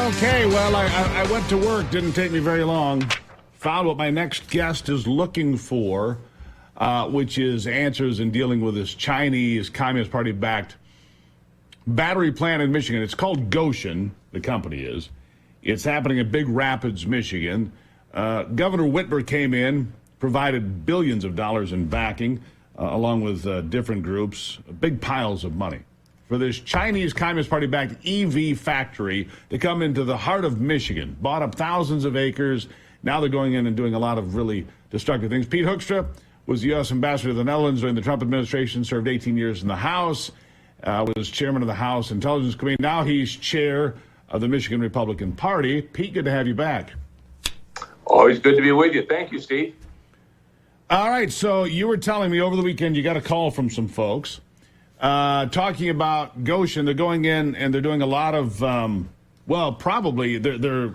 Okay, well, I went to work. Didn't take me very long. Found what my next guest is looking for, which is answers in dealing with this Chinese Communist Party-backed battery plant in Michigan. It's called Gotion, the company is. It's happening in Big Rapids, Michigan. Governor Whitmer came in, provided billions of dollars in backing, along with different groups, big piles of money, for this Chinese Communist Party-backed EV factory to come into the heart of Michigan. Bought up thousands of acres. Now they're going in and doing a lot of really destructive things. Pete Hoekstra was the U.S. ambassador to the Netherlands during the Trump administration, served 18 years in the House, was chairman of the House Intelligence Committee. Now he's chair of the Michigan Republican Party. Pete, good to have you back. Always good to be with you. Thank you, Steve. All right, so you were telling me over the weekend you got a call from some folks talking about Gotion. They're going in and they're doing a lot of, probably they're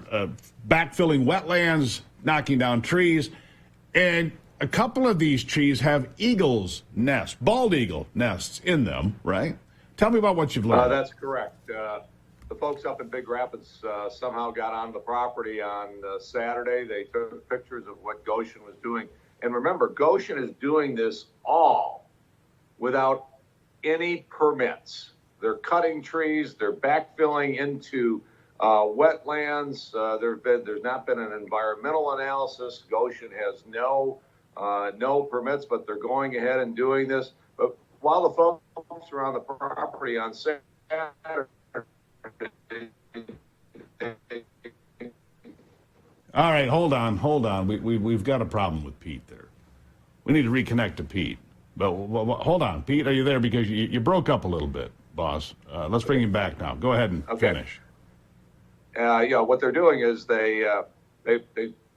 backfilling wetlands, knocking down trees, and a couple of these trees have eagles' nests, bald eagle nests in them, right? Tell me about what you've learned. That's correct. The folks up in Big Rapids somehow got on the property on Saturday. They took pictures of what Gotion was doing. And remember, Gotion is doing this all without any permits. They're cutting trees. They're backfilling into wetlands. There's not been an environmental analysis. Gotion has no permits, but they're going ahead and doing this. But while the folks are on the property on Saturday, all right, hold on. We've got a problem with Pete there. We need to reconnect to Pete. But hold on, Pete, are you there? Because you broke up a little bit, boss. Let's bring him back now. Go ahead and finish. What they're doing is they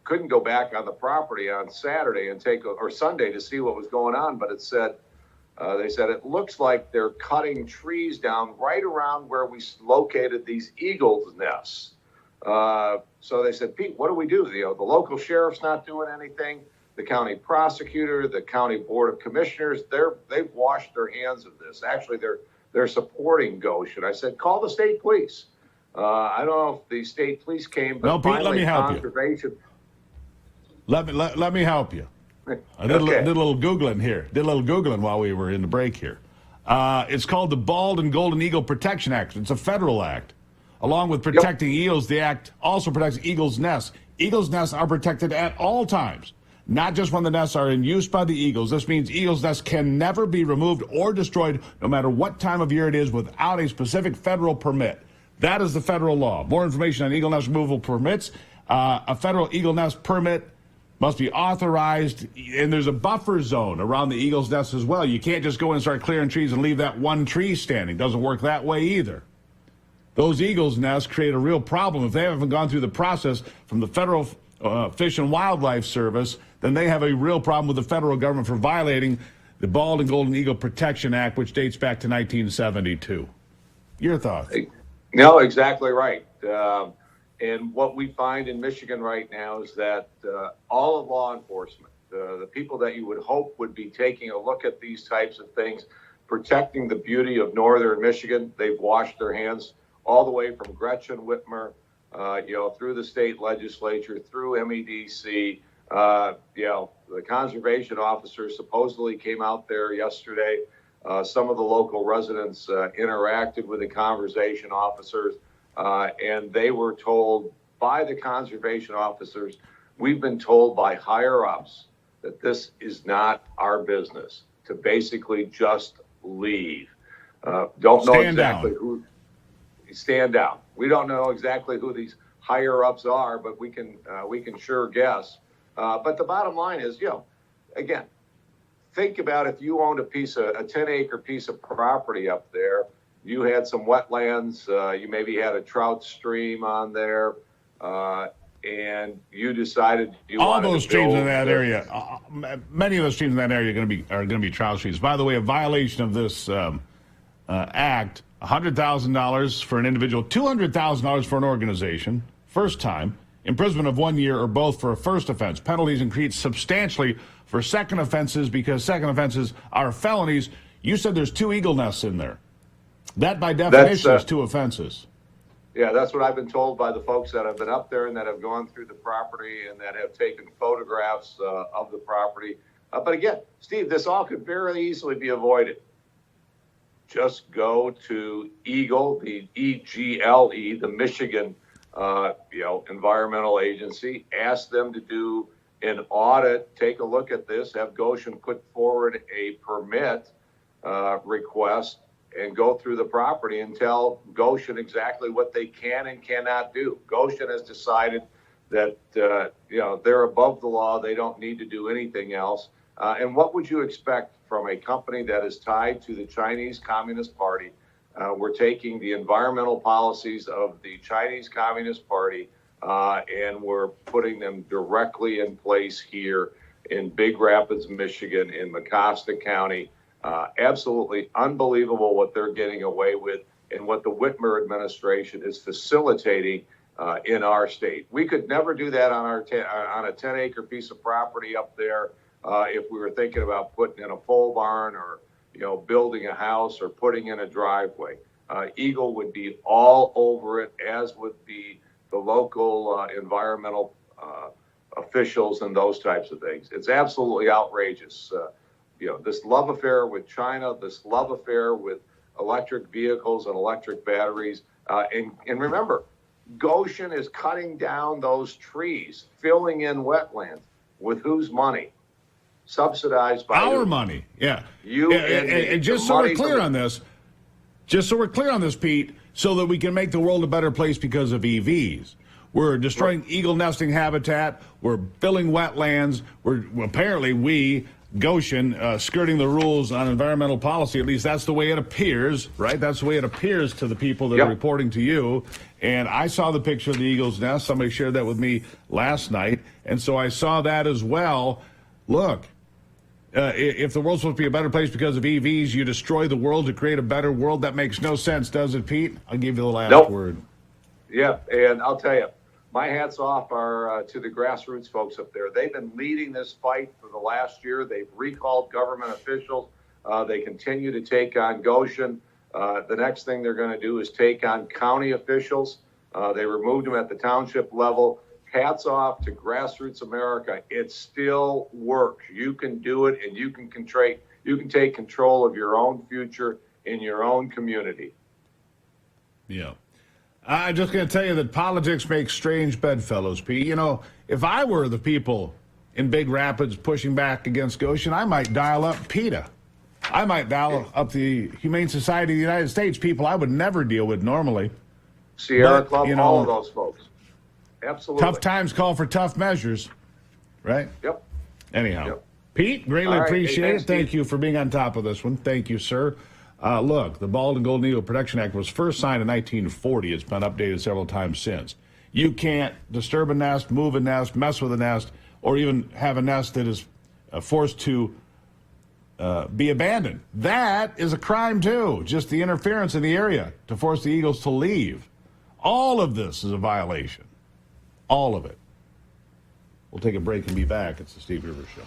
couldn't go back on the property on Saturday and or Sunday to see what was going on, but they said it looks like they're cutting trees down right around where we located these eagles' nests. So they said, Pete, what do we do? The local sheriff's not doing anything. The county prosecutor, the county board of commissioners, they've washed their hands of this. Actually, they're supporting Gotion. I said, call the state police. I don't know if the state police came, but no, Pete, let me help you. Let me help you. I did a little Googling here. Did a little Googling while we were in the break here. It's called the Bald and Golden Eagle Protection Act. It's a federal act. Along with protecting eagles, the act also protects eagles' nests. Eagles' nests are protected at all times, not just when the nests are in use by the eagles. This means eagles' nests can never be removed or destroyed, no matter what time of year it is, without a specific federal permit. That is the federal law. More information on eagle nest removal permits. A federal eagle nest permit must be authorized, and there's a buffer zone around the eagle's nest as well. You can't just go in and start clearing trees and leave that one tree standing. Doesn't work that way either. Those eagles' nests create a real problem. If they haven't gone through the process from the Federal Fish and Wildlife Service, then they have a real problem with the federal government for violating the Bald and Golden Eagle Protection Act, which dates back to 1972. Your thoughts? No, exactly right. And what we find in Michigan right now is that all of law enforcement, the people that you would hope would be taking a look at these types of things, protecting the beauty of northern Michigan, they've washed their hands all the way from Gretchen Whitmer, through the state legislature, through MEDC. The conservation officers supposedly came out there yesterday. Some of the local residents interacted with the conservation officers, and they were told by the conservation officers, we've been told by higher-ups that this is not our business, to basically just leave. Don't know exactly who. Stand down. We don't know exactly who these higher-ups are, but we can sure guess. But the bottom line is, again, think about if you owned a 10-acre piece of property up there, you had some wetlands, you maybe had a trout stream on there, and you decided you all wanted those to streams build in that area, many of those streams in that area are going to be trout streams. By the way, a violation of this act, $100,000 for an individual, $200,000 for an organization, first time, imprisonment of 1 year or both for a first offense. Penalties increase substantially for second offenses because second offenses are felonies. You said there's two eagle nests in there. That, by definition, is two offenses. Yeah, that's what I've been told by the folks that have been up there and that have gone through the property and that have taken photographs of the property. But again, Steve, this all could very easily be avoided. Just go to Eagle, the EGLE, the Michigan, environmental agency. Ask them to do an audit. Take a look at this. Have Gotion put forward a permit request and go through the property and tell Gotion exactly what they can and cannot do. Gotion has decided that they're above the law. They don't need to do anything else. And what would you expect from a company that is tied to the Chinese Communist Party? We're taking the environmental policies of the Chinese Communist Party and we're putting them directly in place here in Big Rapids, Michigan, in Mecosta County. Absolutely unbelievable what they're getting away with and what the Whitmer administration is facilitating in our state. We could never do that on on a 10-acre piece of property up there if we were thinking about putting in a pole barn or building a house or putting in a driveway. Eagle would be all over it, as would be the local environmental officials and those types of things. It's absolutely outrageous. This love affair with China, this love affair with electric vehicles and electric batteries. And remember, Gotion is cutting down those trees, filling in wetlands with whose money? Subsidized by our money. Yeah. And just so we're clear on this, Pete, so that we can make the world a better place because of EVs. We're destroying eagle nesting habitat. We're filling wetlands. Gotion, skirting the rules on environmental policy. At least that's the way it appears, right? That's the way it appears to the people that are reporting to you. And I saw the picture of the eagle's nest. Somebody shared that with me last night. And so I saw that as well. Look, if the world's supposed to be a better place because of EVs, you destroy the world to create a better world. That makes no sense, does it, Pete? I'll give you the last word. Yeah, and I'll tell you, my hats off are to the Grassroots folks up there. They've been leading this fight for the last year. They've recalled government officials. They continue to take on Gotion. The next thing they're going to do is take on county officials. They removed them at the township level. Hats off to Grassroots America. It still works. You can do it, and you can take control of your own future in your own community. Yeah. I'm just going to tell you that politics makes strange bedfellows, Pete. If I were the people in Big Rapids pushing back against Gotion, I might dial up PETA. I might dial up the Humane Society of the United States, people I would never deal with normally. Sierra Club, all of those folks. Absolutely. Tough times call for tough measures, right? Yep. Anyhow, Yep. Pete, greatly appreciate it. Thank you for being on top of this one. Thank you, sir. Look, the Bald and Golden Eagle Protection Act was first signed in 1940. It's been updated several times since. You can't disturb a nest, move a nest, mess with a nest, or even have a nest that is forced to be abandoned. That is a crime, too. Just the interference in the area to force the eagles to leave. All of this is a violation. All of it. We'll take a break and be back. It's the Steve Gruber Show.